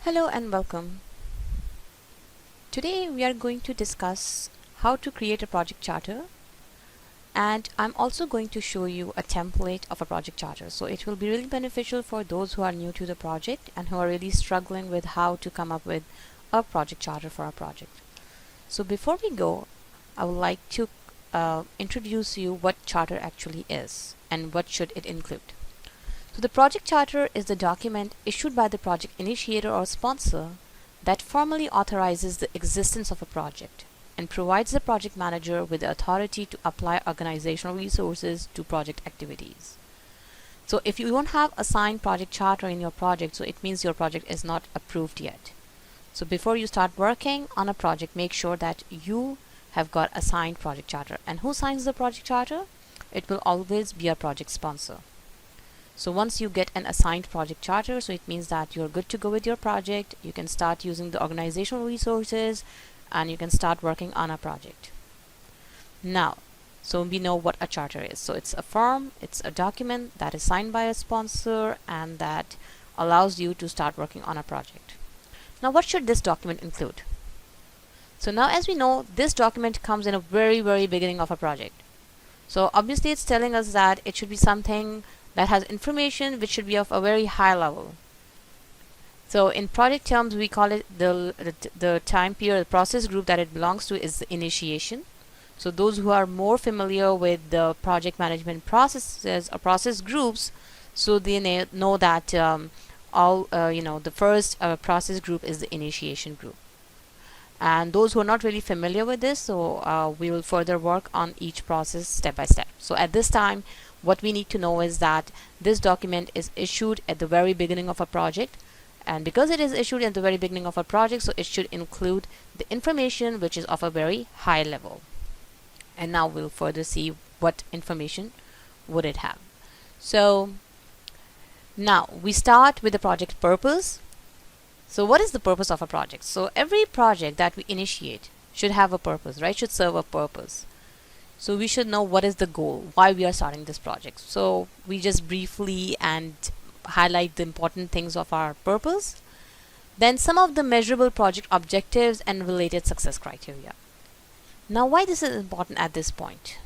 Hello and welcome. Today we are going to discuss how to create a project charter, and I'm also going to show you a template of a project charter. So it will be really beneficial for those who are new to the project and who are really struggling with how to come up with a project charter for our project. So before we go, I would like to introduce you what charter actually is and what should it include. So the project charter is the document issued by the project initiator or sponsor that formally authorizes the existence of a project and provides the project manager with the authority to apply organizational resources to project activities. So if you don't have a signed project charter in your project, so it means your project is not approved yet. So before you start working on a project, make sure that you have got a signed project charter. And who signs the project charter? It will always be a project sponsor. So once you get an assigned project charter, so it means that you're good to go with your project. You can start using the organizational resources and you can start working on a project. Now, so we know what a charter is. So it's a form, it's a document that is signed by a sponsor and that allows you to start working on a project. Now, what should this document include? So now, as we know, this document comes in a very beginning of a project. So obviously it's telling us that it should be something that has information which should be of a very high level. So in project terms, we call it the time period, the process group that it belongs to is the initiation. So those who are more familiar with the project management processes or process groups, so they know that the first process group is the initiation group. And those who are not really familiar with this, so we will further work on each process step by step. So at this time, what we need to know is that this document is issued at the very beginning of a project, and because it is issued at the very beginning of a project, so it should include the information which is of a very high level. And now we'll further see what information would it have. So now we start with the project purpose. So what is the purpose of a project? So every project that we initiate should have a purpose, right? Should serve a purpose. So we should know what is the goal, why we are starting this project. So we just briefly and highlight the important things of our purpose. Then some of the measurable project objectives and related success criteria. Now, why this is important at this point?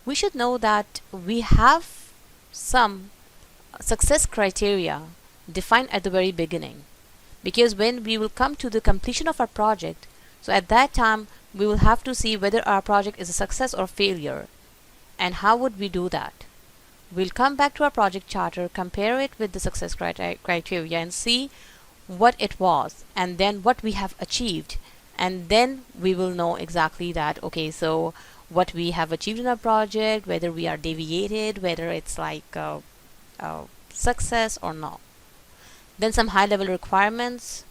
We should know that we have some success criteria defined at the very beginning, because when we will come to the completion of our project, so at that time we will have to see whether our project is a success or failure. And how would we do that? We'll come back to our project charter, compare it with the success criteria and see what it was and then what we have achieved. And then we will know exactly that, okay, so what we have achieved in our project, whether we are deviated, whether it's like a success or not. Then some high level requirements.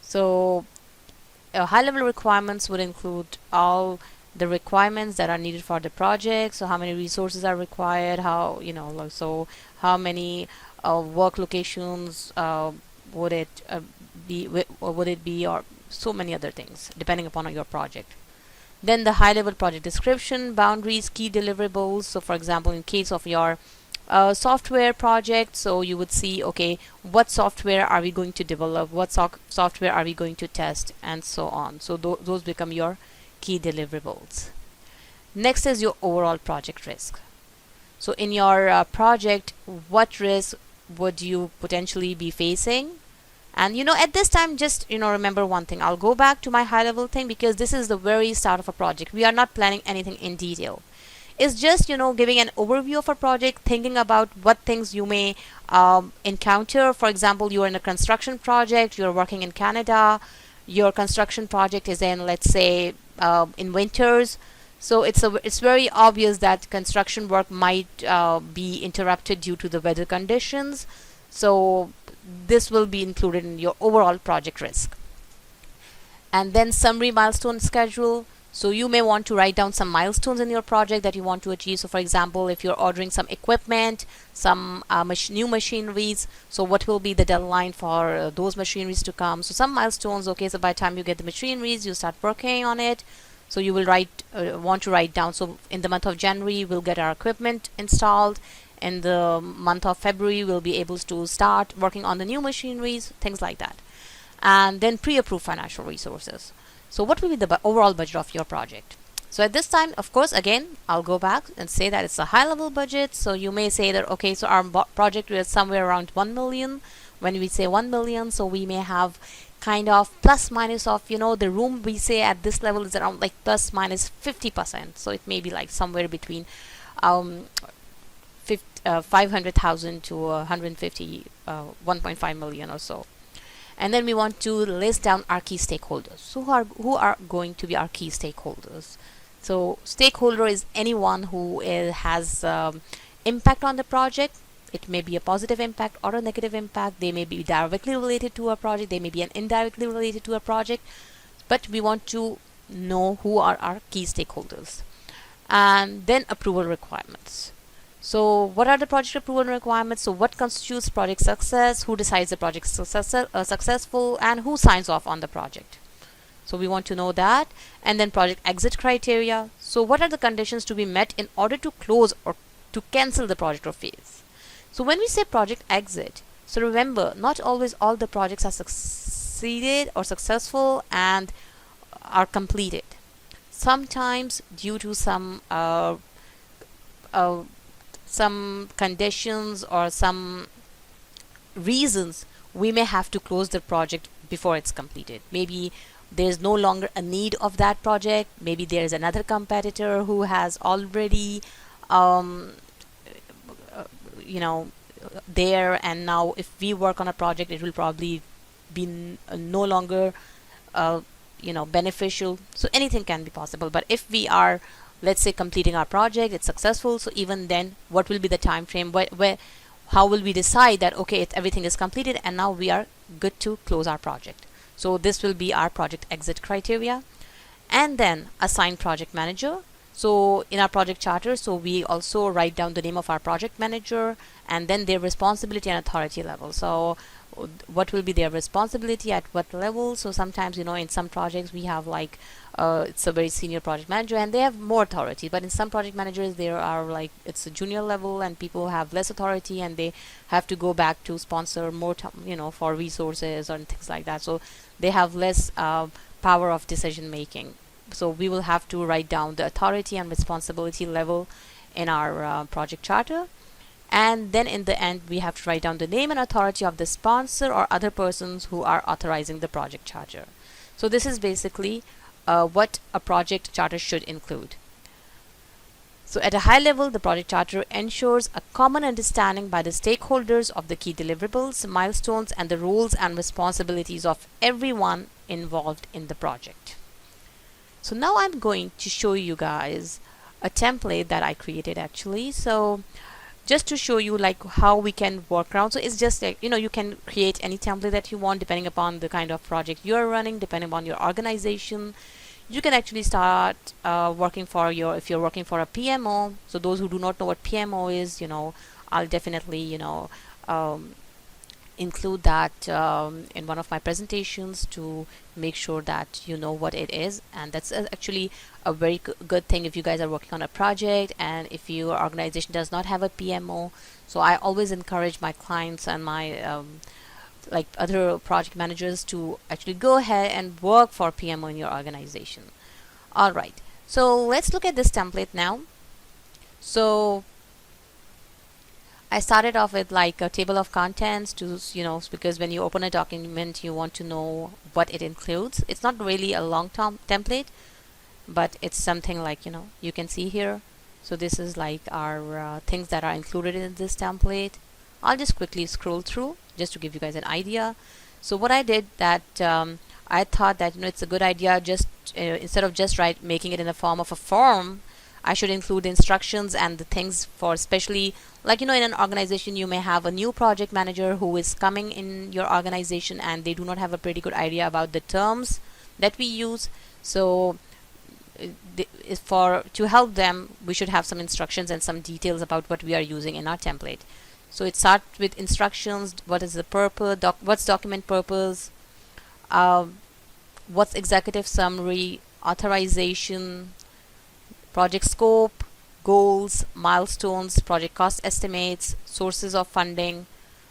So high level requirements would include all the requirements that are needed for the project. So how many resources are required, how how many work locations would it be, or so many other things depending upon your project. Then the high level project description, boundaries, key deliverables. So for example, in case of your software project, so you would see, okay, what software are we going to develop, what software are we going to test, and so on. So those become your key deliverables. Next is your overall project risk. So in your project, what risk would you potentially be facing? And at this time, just remember one thing. I'll go back to my high level thing because this is the very start of a project. We are not planning anything in detail. It's just giving an overview of a project, thinking about what things you may encounter. For example, you are in a construction project, you're working in Canada, your construction project is in, let's say, in winters. So it's very obvious that construction work might be interrupted due to the weather conditions. So this will be included in your overall project risk. And then summary milestone schedule. So you may want to write down some milestones in your project that you want to achieve. So for example, if you're ordering some equipment, some new machineries, so what will be the deadline for those machineries to come? So some milestones, okay, so by the time you get the machineries, you start working on it. So you will want to write down, so in the month of January, we'll get our equipment installed. in the month of February we'll be able to start working on the new machineries, things like that. And then pre-approve financial resources. So what will be the overall budget of your project? So at this time, of course, again, I'll go back and say that it's a high level budget. So you may say that, okay, so our project is somewhere around 1 million. When we say 1 million, so we may have kind of plus minus of, the room we say at this level is around like plus minus 50%. So it may be like somewhere between 500,000 to 150, 1.5 million or so. And then we want to list down our key stakeholders. So who are going to be our key stakeholders? So stakeholder is anyone who has impact on the project. It may be a positive impact or a negative impact. They may be directly related to a project. They may be indirectly related to a project. But we want to know who are our key stakeholders. And then approval requirements. So what are the project approval requirements? So what constitutes project success? Who decides the project successful? And who signs off on the project? So we want to know that. And then project exit criteria. So what are the conditions to be met in order to close or to cancel the project or phase? So when we say project exit, so remember, not always all the projects are succeeded or successful and are completed. Sometimes due to some conditions or some reasons, we may have to close the project before it's completed. Maybe there's no longer a need of that project. Maybe there's another competitor who has already there, and now if we work on a project, it will probably be no longer beneficial. So anything can be possible. But if we are, let's say, completing our project, it's successful, so even then, what will be the time frame? How will we decide that, okay, everything is completed and now we are good to close our project? So this will be our project exit criteria. And then assign project manager. So in our project charter, so we also write down the name of our project manager and then their responsibility and authority level. So what will be their responsibility at what level? So sometimes, in some projects we have like it's a very senior project manager and they have more authority, but in some project managers there are like it's a junior level and people have less authority and they have to go back to sponsor more for resources and things like that. So they have less power of decision making. So we will have to write down the authority and responsibility level in our project charter. And then in the end, we have to write down the name and authority of the sponsor or other persons who are authorizing the project charter. So this is basically what a project charter should include. So at a high level, the project charter ensures a common understanding by the stakeholders of the key deliverables, milestones, and the roles and responsibilities of everyone involved in the project. So now I'm going to show you guys a template that I created actually. So just to show you like how we can work around. So it's just like, you can create any template that you want depending upon the kind of project you're running, depending on your organization. You can actually start working for if you're working for a PMO. So those who do not know what PMO is, I'll definitely, include that in one of my presentations to make sure that you know what it is. And that's actually a very good thing if you guys are working on a project and if your organization does not have a PMO. So I always encourage my clients and my like other project managers to actually go ahead and work for PMO in your organization. Alright, so let's look at this template now. So I started off with like a table of contents to, because when you open a document, you want to know what it includes. It's not really a long template, but it's something like, you can see here. So this is like our things that are included in this template. I'll just quickly scroll through just to give you guys an idea. So what I did that I thought that, it's a good idea just instead of just making it in the form of a form, I should include the instructions and the things for especially like, in an organization you may have a new project manager who is coming in your organization and they do not have a pretty good idea about the terms that we use. So to help them, we should have some instructions and some details about what we are using in our template. So it starts with instructions. What is the purpose? What's document purpose? What's executive summary? Authorization? Project scope, goals, milestones, project cost estimates, sources of funding,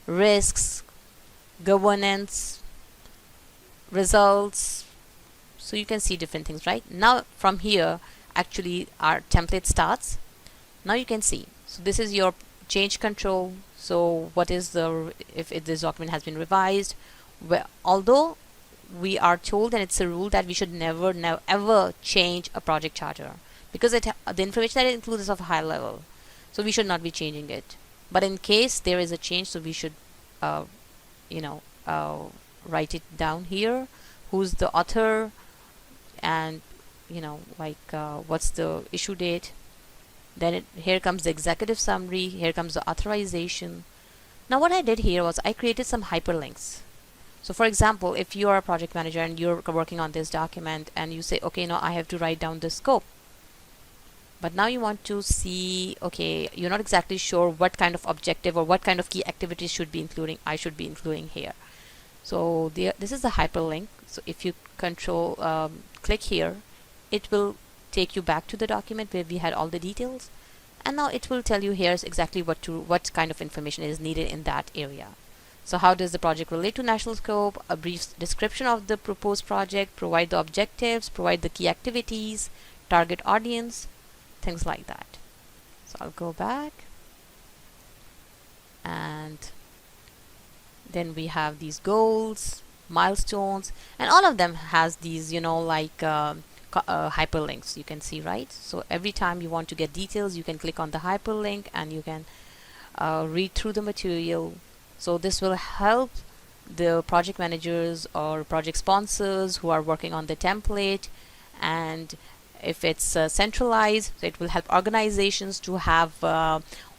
risks, governance, results. So you can see different things, right? Now from here actually our template starts. Now you can see, so this is your change control. So what is the, if this document has been revised, well, although we are told, and it's a rule, that we should never ever change a project charter, because the information that it includes is of high level, so we should not be changing it. But in case there is a change, so we should you know write it down here, who's the author, and what's the issue date. Then here comes the executive summary, here comes the authorization. Now what I did here was I created some hyperlinks. So for example, if you are a project manager and you're working on this document and you say, okay, now I have to write down the scope, but now you want to see, okay, you're not exactly sure what kind of objective or what kind of key activities I should be including here. So this is the hyperlink. So if you click here, it will take you back to the document where we had all the details, and now it will tell you here's exactly what kind of information is needed in that area. So how does the project relate to national scope? A brief description of the proposed project, provide the objectives, provide the key activities, target audience, things like that. So I'll go back, and then we have these goals, milestones, and all of them has these hyperlinks, you can see, right? So every time you want to get details, you can click on the hyperlink and you can read through the material. So this will help the project managers or project sponsors who are working on the template, and if it's centralized, so it will help organizations to have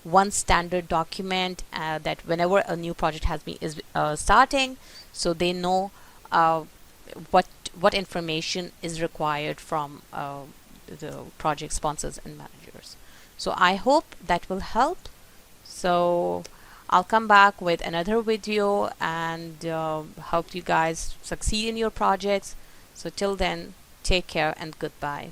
one standard document that whenever a new project is starting, so they know what information is required from the project sponsors and managers. So I hope that will help. So I'll come back with another video and help you guys succeed in your projects. So till then, take care and goodbye.